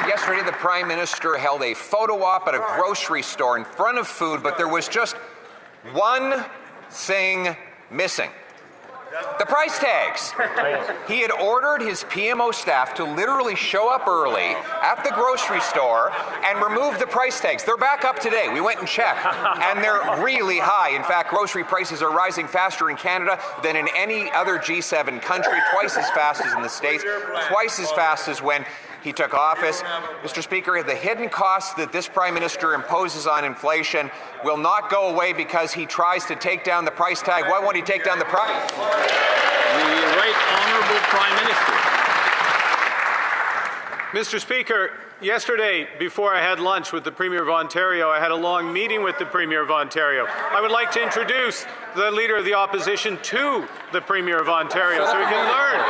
Yesterday, the Prime Minister held a photo op at a grocery store in front of food, but there was just one thing missing. The price tags. He had ordered his PMO staff to literally show up early at the grocery store and remove the price tags. They're back up today. We went and checked, and they're really high. In fact, grocery prices are rising faster in Canada than in any other G7 country, twice as fast as in the States, twice as fast as when he took office. Mr. Speaker, the hidden costs that this Prime Minister imposes on inflation will not go away because he tries to take down the price tag. Why won't he take down the price? The Right Honourable Prime Minister. Mr. Speaker, yesterday, before I had lunch with the Premier of Ontario, I had a long meeting with the Premier of Ontario. I would like to introduce the Leader of the Opposition to the Premier of Ontario so we can learn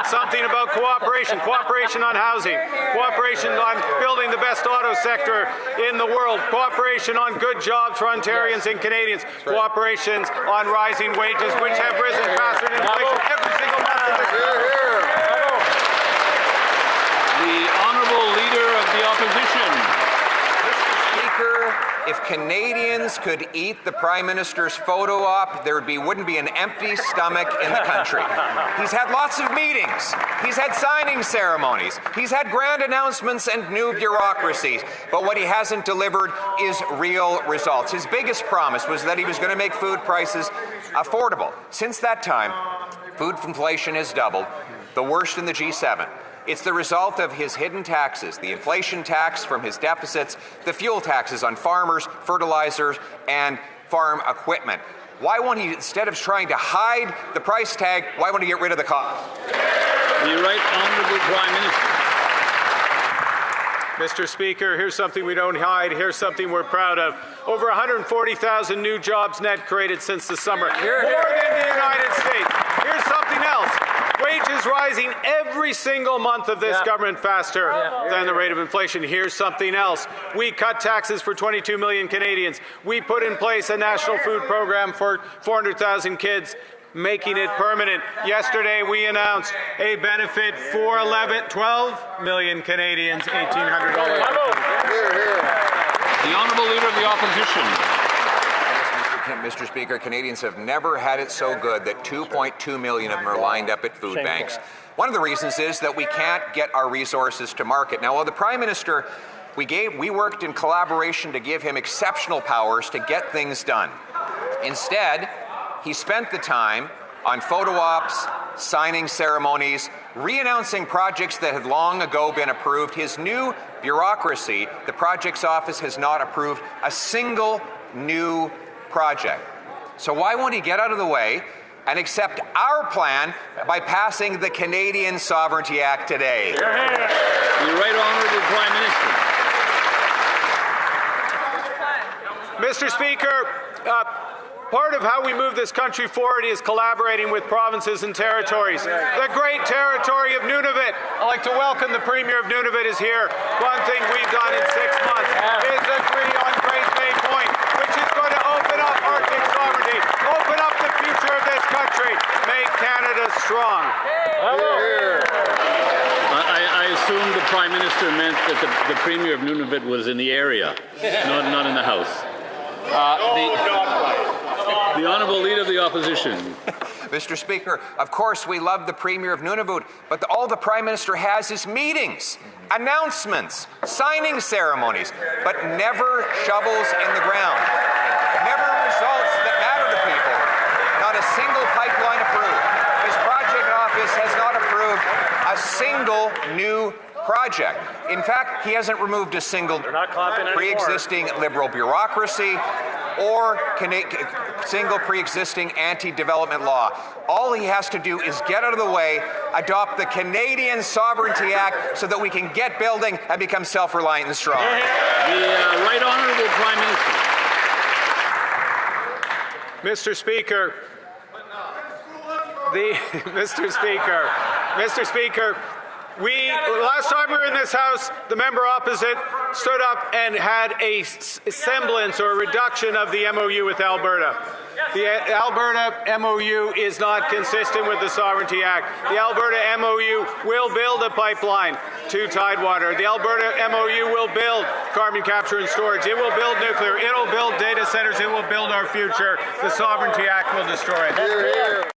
something about cooperation, cooperation on housing, cooperation on building the best auto sector in the world, cooperation on good jobs for Ontarians and Canadians, cooperation on rising wages, which have risen faster than inflation every single month of this year. Leader of the Opposition. Mr. Speaker, if Canadians could eat the Prime Minister's photo op, there wouldn't be an empty stomach in the country. He's had lots of meetings. He's had signing ceremonies. He's had grand announcements and new bureaucracies. But what he hasn't delivered is real results. His biggest promise was that he was going to make food prices affordable. Since that time, food inflation has doubled, the worst in the G7. It's the result of his hidden taxes, the inflation tax from his deficits, the fuel taxes on farmers, fertilizers, and farm equipment. Why won't he, instead of trying to hide the price tag, why won't he get rid of the cost? The Right Honourable Prime Minister. Mr. Speaker, here's something we don't hide. Here's something we're proud of. Over 140,000 new jobs net created since the summer. More than the United States. Here's something else. Wages rising every single month of this government faster than the rate of inflation. Here's something else. We cut taxes for 22 million Canadians. We put in place a national food program for 400,000 kids, making it permanent. Yesterday, we announced a benefit for 12 million Canadians, $1,800. The Honourable Leader of the Opposition. Mr. Speaker, Canadians have never had it so good that 2.2 million of them are lined up at food banks. One of the reasons is that we can't get our resources to market. Now, while the Prime Minister, we worked in collaboration to give him exceptional powers to get things done. Instead, he spent the time on photo ops, signing ceremonies, re-announcing projects that had long ago been approved. His new bureaucracy, the projects office, has not approved a single new project. So why won't he get out of the way and accept our plan by passing the Canadian Sovereignty Act today? The Right Honourable Prime Minister. Mr. Speaker, part of how we move this country forward is collaborating with provinces and territories. The great territory of Nunavut. I'd like to welcome the Premier of Nunavut is here. One thing we've done in 6 months is agree on Grace Bay Point, which is going to open up Arctic sovereignty, open up the future of this country, make Canada strong. I assume the Prime Minister meant that the Premier of Nunavut was in the area, not in the House. The Honourable Leader of the Opposition. Mr. Speaker, of course we love the Premier of Nunavut, but all the Prime Minister has is meetings, announcements, signing ceremonies, but never shovels in the ground. Never results that matter to people. Not a single pipeline approved. His project office has not approved a single new project. In fact, he hasn't removed a single pre-existing Liberal bureaucracy or single pre-existing anti-development law. All he has to do is get out of the way, adopt the Canadian Sovereignty Act so that we can get building and become self-reliant and strong. The Right Honourable Prime Minister. Mr. Speaker, Mr. Speaker, last time we were in this House, the member opposite stood up and had a semblance or a reduction of the MOU with Alberta. The Alberta MOU is not consistent with the Sovereignty Act. The Alberta MOU will build a pipeline to Tidewater. The Alberta MOU will build carbon capture and storage. It will build nuclear. It will build data centers. It will build our future. The Sovereignty Act will destroy it. Here, here.